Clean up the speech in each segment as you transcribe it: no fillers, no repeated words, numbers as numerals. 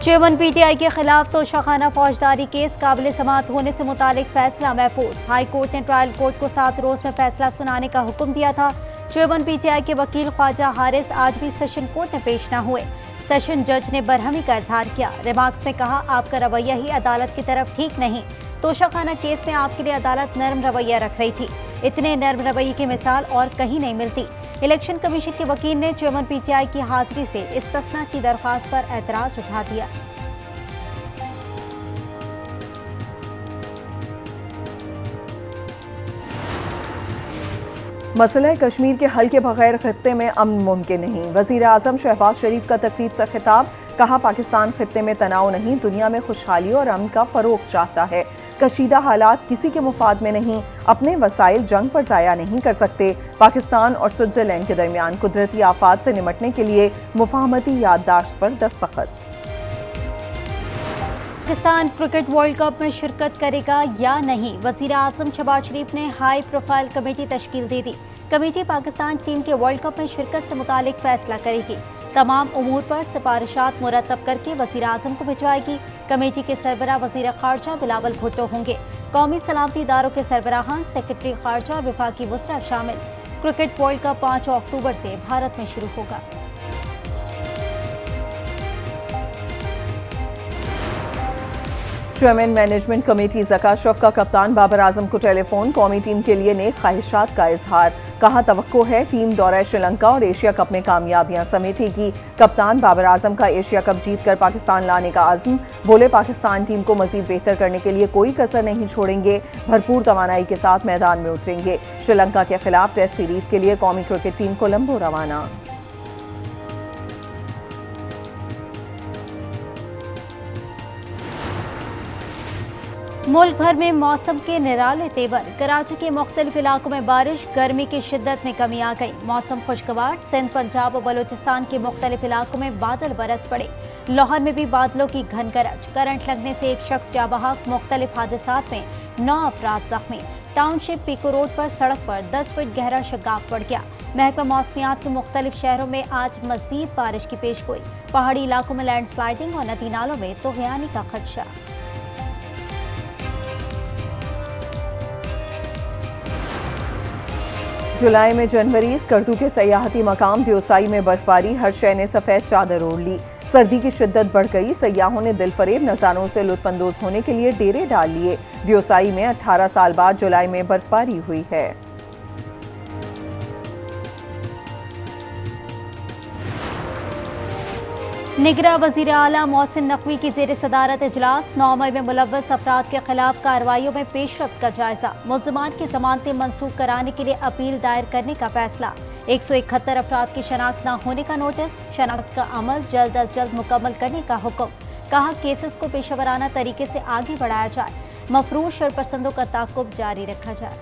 Chairman PTI के खिलाफ तोशाखाना फौजदारी केस काबिल समाअत होने से मुतालिक फैसला महफूज। हाई कोर्ट ने ट्रायल कोर्ट को 7 रोज में फैसला सुनाने का हुक्म दिया था। चेयरमैन पीटीआई के वकील ख्वाजा हारिस आज भी सेशन कोर्ट में पेश न हुए। सेशन जज ने बरहमी का इजहार किया। रिमार्क्स में कहा, आपका रवैया ही अदालत की तरफ ठीक नहीं। तोशाखाना केस में आपके लिए अदालत नरम रवैया रख रही थी। इतने नरम रवैये की मिसाल और कहीं नहीं मिलती। इलेक्शन कमीशन के वकील ने चेयरमैन पीटीआई की हाजिरी से इस्तिस्ना की दरख्वास्त पर एतराज उठा दिया। मसला कश्मीर के हल के बगैर खित्ते में अमन मुमकिन नहीं। वजीर आजम शहबाज शरीफ का तकरीब से खिताब। कहा, पाकिस्तान खित्ते में तनाव नहीं, दुनिया में खुशहाली और अमन का फरोग चाहता है। कशीदा हालात किसी के मुफाद में नहीं, अपने वसाइल जंग पर जाया नहीं कर सकते। पाकिस्तान और स्विट्जरलैंड के दरमियान कुदरती आफात से निमटने के लिए मुफाहमती याददाश्त पर दस्तखत। पाकिस्तान क्रिकेट वर्ल्ड कप में शिरकत करेगा या नहीं, वजीर आजम शहबाज शरीफ ने हाई प्रोफाइल कमेटी तश्कील दे दी। कमेटी पाकिस्तान टीम के वर्ल्ड कप में शिरकत से मुतालिक फैसला करेगी। तमाम उमूर पर सिफारिशात मुरतब करके वजीर आजम को भिजवाएगी। कमेटी के सरबराह वजीर खारजा बिलावल भुट्टो होंगे। कौमी सलामती इदारों के सरबराहान, सेक्रेटरी खारजा और विफाकी वज़रा शामिल। क्रिकेट वर्ल्ड कप 5 अक्टूबर से भारत में शुरू होगा। Chairman management committee Zaka Ashraf का कप्तान बाबर आजम को टेलीफोन। कौमी टीम के लिए नेक ख्वाहिशात का इजहार। कहा, तवक्को है टीम दौरा श्रीलंका और एशिया कप में कामयाबियां समेटेगी। कप्तान बाबर आजम का एशिया कप जीतकर पाकिस्तान लाने का आज़म। बोले, पाकिस्तान टीम को मजीद बेहतर करने के लिए कोई कसर नहीं छोड़ेंगे। भरपूर तवानाई के साथ मैदान में उतरेंगे। श्रीलंका के खिलाफ टेस्ट सीरीज के लिए कौमी क्रिकेट टीम कोलंबो रवाना। मुल्क भर में मौसम के निराले तेवर। कराची के मुख्तलिफ इलाकों में बारिश, गर्मी की शिद्दत में कमी आ गई। मौसम खुशगवार। सिंध, पंजाब और बलूचिस्तान के मुख्तलिफ इलाकों में बादल बरस पड़े। लाहौर में भी बादलों की घन गरज। करंट लगने से एक शख्स जाँ बहक। मुख्तलिफ हादसात में 9 अफराद जख्मी। टाउनशिप पीको रोड पर सड़क पर 10 फीट गहरा शगाफ पड़ गया। महकमा मौसमियात के मुख्तलिफ शहरों में आज मजीद बारिश की पेशगोई। पहाड़ी इलाकों में लैंडस्लाइडिंग और नदी नालों में तुग़यानी का खदशा। जुलाई में जनवरी, स्कर्दू के सयाहती मकाम ब्योसाई में बर्फबारी। हर शय ने सफेद चादर ओढ़ ली। सर्दी की शिद्दत बढ़ गई। सयाहों ने दिलफरेब नज़ारों से लुत्फानंदोज होने के लिए डेरे डाल लिए। ब्योसाई में 18 साल बाद जुलाई में बर्फबारी हुई है। निगरां वज़ीर आला मोहसिन नकवी की ज़ेर सदारत इजलास। 9 मई में मुलव्वस अफराद के खिलाफ कार्रवाइयों में पेशरफ्त का जायजा। मुल्ज़मान की जमानतें मनसूख कराने के लिए अपील दायर करने का फैसला। 171 अफराद की शनाख्त न होने का नोटिस। शनाख्त का अमल जल्द अज जल्द मुकम्मल करने का हुक्म। कहा, केसेस को पेशेवराना तरीके से आगे बढ़ाया जाए। मफरूज शरपसंदों का ताक़ुब जारी रखा जाए।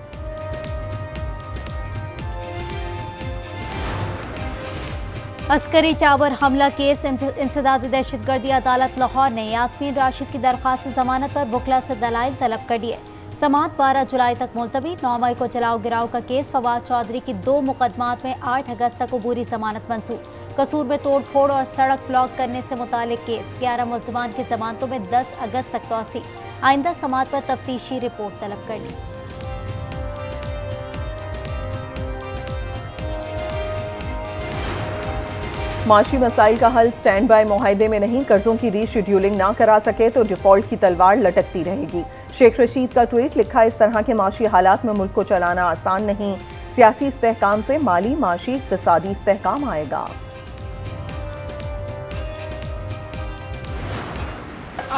अस्करी टावर हमला केस इंसदादी दहशतगर्दी अदालत लाहौर ने यास्मीन राशिद की दरख्वास्त जमानत पर बुकला से दलाइल तलब कर दिए। समाअत 12 जुलाई तक मुलतवी। 9 मई को जलाओ गिराव का केस। फवाद चौधरी की 2 मुकदमात में 8 अगस्त तक अबूरी जमानत मंसूर। कसूर में तोड़ फोड़ और सड़क ब्लॉक करने से मुतालिक केस। 11 मुल्ज़मान की जमानतों में 10 अगस्त तक तौसी। आइंदा समाअत पर तफ्तीशी रिपोर्ट तलब कर ली। माशी मसाइल का हल स्टैंड बाय मुआहदे में नहीं। कर्जों की रीशेड्यूलिंग ना करा सके तो डिफॉल्ट की तलवार लटकती रहेगी। शेख रशीद का ट्वीट। लिखा, इस तरह के माशी हालात में मुल्क को चलाना आसान नहीं। सियासी इस्तेहकाम से माली, माशी, इक्तिसादी इस्तेहकाम आएगा।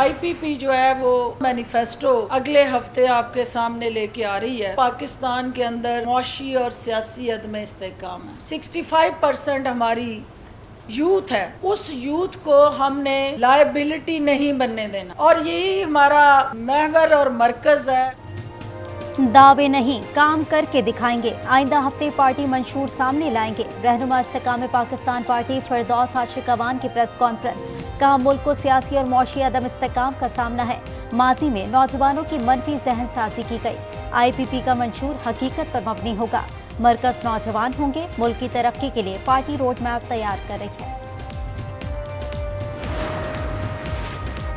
IPP जो है वो मैनिफेस्टो अगले हफ्ते आपके सामने लेके आ रही है। पाकिस्तान के अंदर मौशी और सियासी अदम इस्तेहकाम है। 65% हमारी यूथ है। उस यूथ को हमने लायबिलिटी नहीं बनने देना और यही हमारा महवर और मरकज है। दावे नहीं, काम करके दिखाएंगे। आइंदा हफ्ते पार्टी मंशूर सामने लाएंगे। रहनुमा इस्तेकाम पाकिस्तान पार्टी फिरदौस आशिक अवान की प्रेस कॉन्फ्रेंस। कहा, मुल्क को सियासी और मौशी अदम इस्तेकाम का सामना है। माजी में नौजवानों की मनफी जहन साजी की गई। IPP का मंशूर हकीकत पर मबनी होगा। मरकज नौजवान होंगे। मुल्क की तरक्की के लिए पार्टी रोड मैप तैयार कर रही है।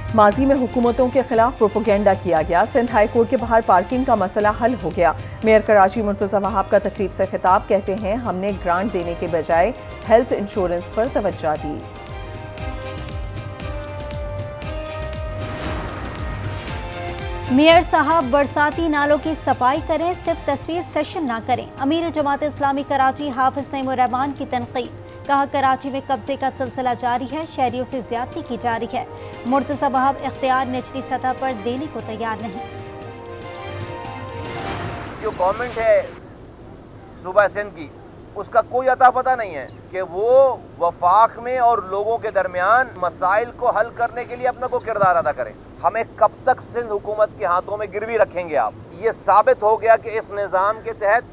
माजी में हुकूमतों के खिलाफ प्रोपोगेंडा किया गया। सिंध हाई कोर्ट के बाहर पार्किंग का मसला हल हो गया। मेयर कराची मुर्तज़ा वहाब का तकरीब से खिताब, कहते हैं हमने ग्रांट देने के बजाय हेल्थ इंश्योरेंस पर तवज्जो दी। मेयर साहब बरसाती नालों की सफाई करें, सिर्फ तस्वीर सेशन ना करें। अमीर जमात इस्लामी कराची हाफिज नईमुर रहमान की तनकीद, कहा कराची में कब्जे का सिलसिला जारी है, शहरियों से ज्यादती की जा रही है। मुर्तज़ा वहाब इख्तियार निचली सतह पर देने को तैयार नहीं। जो गवर्नमेंट है सूबा सिंध की, उसका कोई अता पता नहीं है कि वो वफाक में और लोगों के दरमियान मसाइल को हल करने के लिए अपना को किरदार अदा करें। हमें कब तक सिंध हुकूमत के हाथों में गिरवी रखेंगे आप? ये साबित हो गया कि इस निज़ाम के तहत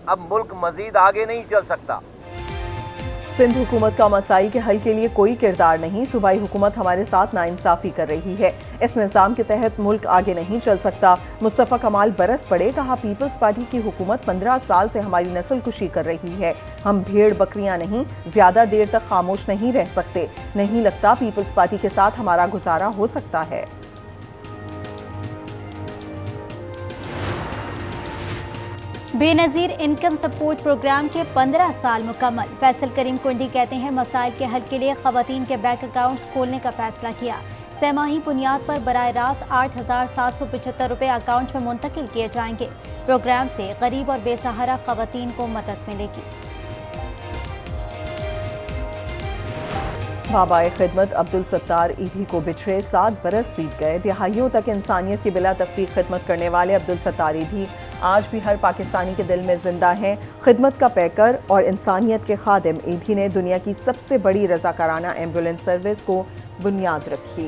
अब मुल्क मजीद आगे नहीं चल सकता। सिंध हुकूमत का मसाइल के हल के लिए कोई किरदार नहीं। सूबाई हुकूमत हमारे साथ नाइंसाफ़ी कर रही है। इस निज़ाम के तहत मुल्क आगे नहीं चल सकता। मुस्तफ़ा कमाल बरस पड़े, कहा पीपल्स पार्टी की हुकूमत 15 साल से हमारी नस्ल कुशी कर रही है। हम भेड़ बकरियां नहीं, ज़्यादा देर तक खामोश नहीं रह सकते। नहीं लगता पीपल्स पार्टी के साथ हमारा गुजारा हो सकता है। बेनज़ीर इनकम सपोर्ट प्रोग्राम के 15 साल मुकम्मल। फैसल करीम कुंडी कहते हैं मसाइल के हल के लिए ख़वातीन के बैंक अकाउंट्स खोलने का फैसला किया। सहमाही बुनियाद पर बराह रास्त 8,775 रुपये अकाउंट में मुंतकिल किए जाएंगे। प्रोग्राम से गरीब और बेसहारा ख़वातीन को मदद मिलेगी। बाबाए खिदमत अब्दुल सत्तार ईधी को बिछड़े 7 बरस बीत गए। दिहाइयों तक इंसानियत की बिला तफरीक खिदमत करने वाले अब्दुल सत्तार ईधी आज भी हर पाकिस्तानी के दिल में जिंदा हैं। खिदमत का पैकर और इंसानियत के खादिम ईधी ने दुनिया की सबसे बड़ी रज़ाकाराना एम्बुलेंस सर्विस को बुनियाद रखी।